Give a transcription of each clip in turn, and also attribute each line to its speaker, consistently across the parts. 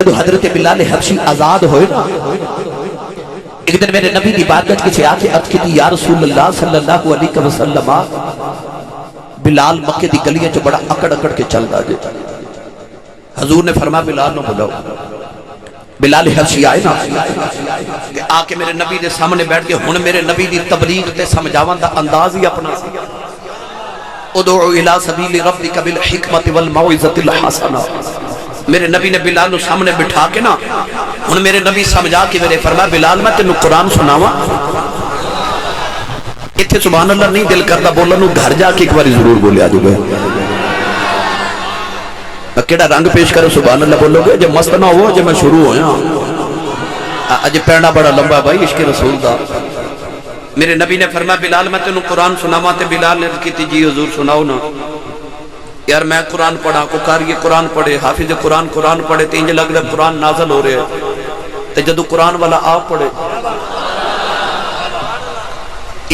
Speaker 1: جدو حضرت بلال حبشی آزاد ہوئے نا، ایک دن میرے نبی کی بارگاہ کسی آکے عرض کی یا رسول اللہ صلی اللہ علیہ وسلم، بلال مکے دی گلیاں جو بڑا اکڑ اکڑ کے چل رہا جاتا۔ حضور نے فرمایا بلال نو بلاؤ۔ بلال حبشی آئے نا کہ آکے میرے نبی دے سامنے بیٹھ کے ہن میرے نبی دی تبلیغ تے سمجھاون دا انداز ہی اپنا سی۔ ادعو الی سبیل ربک بالحکمت والموعظۃ الحسنہ۔ میرے نبی نے بلال نو سامنے بٹھا کے نا ہن میرے نبی سمجھا کے میرے فرمایا بلال میں تینوں قرآن سناواں۔ اتھے سبحان اللہ نہیں دل کرتا بولن نو، گھر جا کے ایک باری ضرور بولیا جو گئے۔ کیڑا رنگ پیش کرو سبحان اللہ بولو گے جب مست نہ ہو جب میں شروع ہویا اج پیڑا بڑا لمبا بھائی عشق رسول دا۔ میرے نبی نے فرمایا بلال میں تینوں قرآن سناواں تے بلال نے کہتی جی حضور سناؤ نا۔ یار میں قرآن پڑھا کو کاری قرآن پڑھے حافظ قرآن قرآن پڑھے تے انج لگ رہا قرآن نازل ہو رہے ہیں تے جدو قرآن والا آپ پڑھے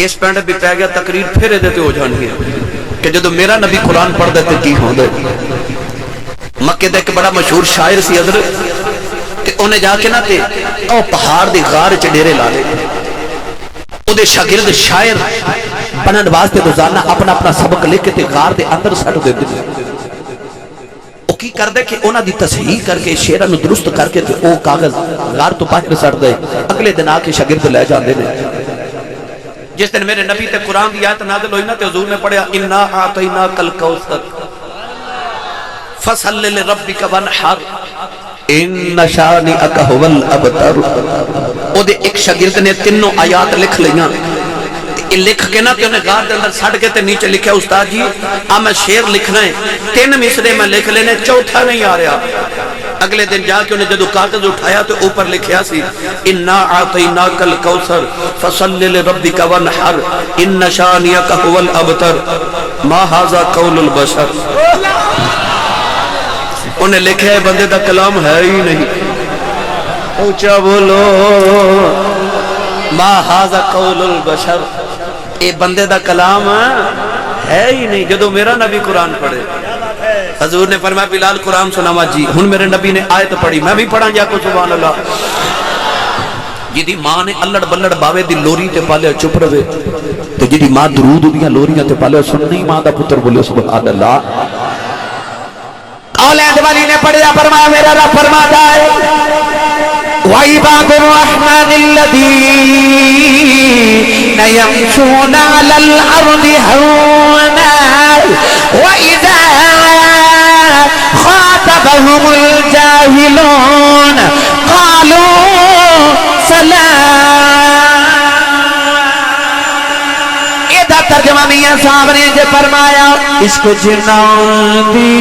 Speaker 1: اس پینڈ بھی پہ گیا تقریر پھر دیتے ہو جانی ہے کہ جدو میرا نبی قرآن پڑھ دیتے کی ہوں دے۔ مکہ دے ایک بڑا مشہور شاعر سی حضرت کہ انہیں جا کے نا تے او پہاڑ دی غار چ ڈیرے لا لے، او دے شاگرد شاعر بنن واسطے روزانہ اپنا اپنا سبق لے کے تے غار دے اندر سٹ دے دے۔ او کی کر دے کہ انہاں دی تصحیح کر کے شعراں نو درست کر کے تے او کاغذ غار تو باہر سٹ دے، اگلے دن آ کے شاگرد لے جاندے نے۔ جس دن میرے نبی تے قرآن دی آیت نازل ہوئی نا تے حضور نے پڑھیا انا اعطیناک الکوثر فصل لربک وانحر ان شانئک ھو الابتر۔ او دے ایک شاگرد نے تینوں آیات لکھ لیاں، لکھ کے نا تے انہیں غار دے اندر سڑ کے تے نیچے لکھے استاد جی میں شعر لکھنا ہے 3 مصرے میں لکھ لینے، چوتھا نہیں آ رہا۔ اگلے دن جا کے انہیں جدو کاغذ اٹھایا تو اوپر لکھیا سی انا اعطیناک الکوثر فصل لربک وانحر ان شانئک ھو الابتر ما ھذا قول البشر۔ انہیں لکھا ہے بندے دا کلام ہے ہی نہیں، اونچا بولو ما ھذا قول البشر، اے بندے دا کلام ہے ہی نہیں جدو میرا نبی قرآن پڑھے۔ حضور نے فرمایا بلال قرآن سناوا جی۔ ہن میرے نبی نے آیت پڑھی، میں بھی پڑھاں جا کو سبحان اللہ۔ جدی ماں نے الڑ بلڑ باوے دی لوری تے پالیا چپ رہے تے جدی ماں درود دیاں لوریاں تے پالیا سننی ماں دا پتر بولے سبحان اللہ۔ اولاد والی نے پڑھیا فرمایا میرا رب فرماتا ہے وَعِبَادُ الرَّحْمَنِ الَّذِينَ يَمْشُونَ عَلَى الْأَرْضِ هَوْنًا وَإِذَا خَاطَبَهُمُ الْجَاهِلُونَ قَالُوا سَلَامًا۔ ادھا ترجمہ میاں صاحب نے جو فرمایا عشق جنان دی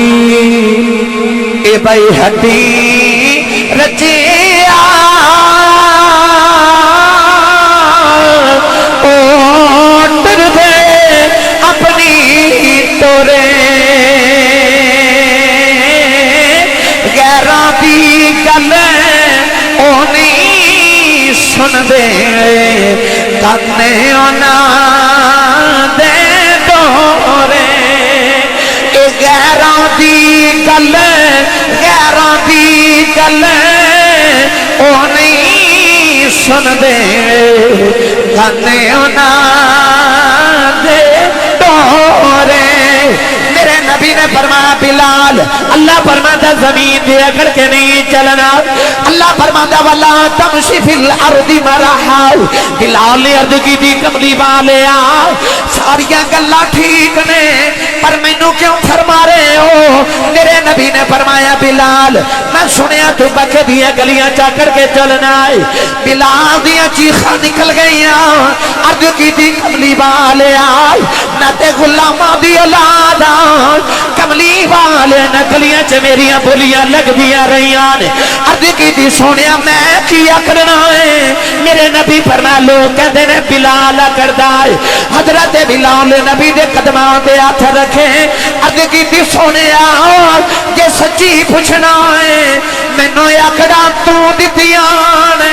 Speaker 1: اے بھائی ہڈی رچیا اوٹر دے اپنی تورے غیرہ دی گل اونی سن دے کنے اونا دے دورے غیرہ دی گل او نہیں سن دے کنے اونا دے دورے۔ میرے نبی نے فرمایا بلال اللہ فرماتا زمین دے اکڑ کے نہیں چلنا، اللہ فرماتا وَلَا تَمْشِ فِي الْأَرْضِ مَرَحًا۔ بلال نے عرض کی دی کملی والے ساریاں گلاں ٹھیک نے پر مینوں کیوں فرما رہے ہو؟ میرے نبی نے فرمایا بلال میں سنیا تو مکے دیاں گلیاں چاکر کے چلنا ہے۔ بلال دیاں چیخاں نکل گئیاں، عرض کی دی کملی والے میں تے غلاماں دی اولاد کملی والے نکلیاں چ میریاں بولیاں لگ دیاں رہیاں نے۔ عرض کی دی سونیا میں کیا کرنا ہے؟ میرے نبی فرمایا لوگ کہتے نے بلال کردا ہے۔ حضرت بلال نبی دے قدماں دے ہاتھ رکھے، عرض کی دی سونیا جے سچی پوچھنا ہے مینوں آکڑاں تو دتیاں نے۔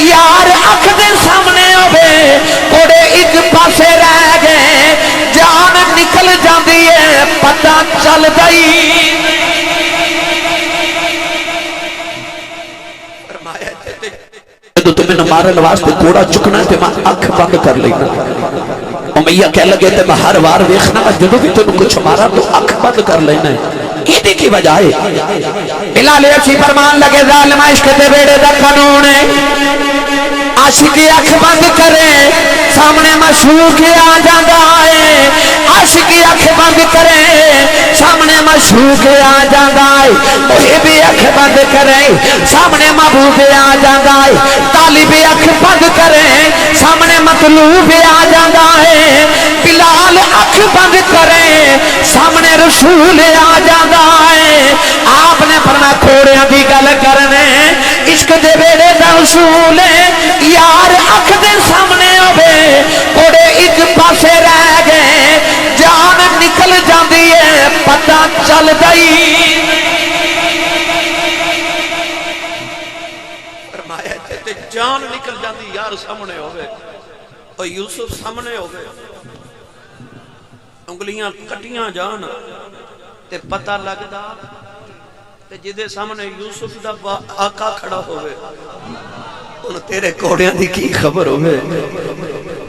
Speaker 1: یار اکھ دے سامنے ہوے کوڑے ایک پاسے رہ گئے جان نکل جاندی ہے پتہ چل گئی
Speaker 2: تو تمہیں نہ مارن واسطے کوڑا چکنا تے میں اکھ بند کر لینا امیہ کہہ لگے تے میں ہر وار ویکھنا جدوں بھی تینوں کچھ مارا تو اکھ بند کر لینا ہے یہ کی وجہ ہے
Speaker 1: بلال اچھی فرمان لگے ظالم عشق دے بیڑے دا قانون ہے عاشقی اکھ بند کرے سامنے مشوق آ جاتا ہے عاشقی اکھ بند کرے سامنے مشوق آ جاتا ہے محبی اکھ بند کرے سامنے محبوب آ جاتا ہے طالب اکھ بند کرے سامنے مطلوب آ جاتا ہے بلال اکھ بند کرے سامنے رسول آ جاتا ہے آپ نے فرمایا کھوڑیاں دی گل کرنے عشق دے بیڑے دا اصول ہے یار اکھ دے سامنے ہوے کوڑے ایک پاسے رہ گئے جان نکل جاندی ہے پتہ چل گئی
Speaker 2: فرمایا تے جان نکل جاندی یار سامنے ہوے او یوسف سامنے ہوے انگلیاں کٹیاں جان تے پتہ لگدا تے جدے سامنے یوسف دا آقا کھڑا ہوئے ان تیرے کوڑیاں دی کی خبر ہوئے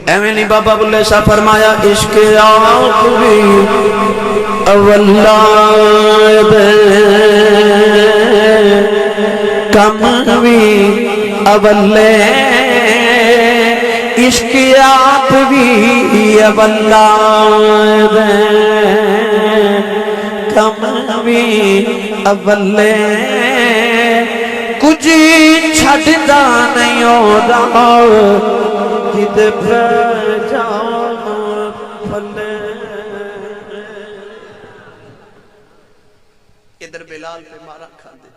Speaker 2: ایویں نہیں بابا بلے شاہ فرمایا عشق آخری اولاد کم بھی اولے عشق آپ بھی اولاد کم بھی اولے کچھ چھڑدا نہیں ہو رہا کد پھر جاؤں پھلے ادھر بلال پہ مارا کھا دے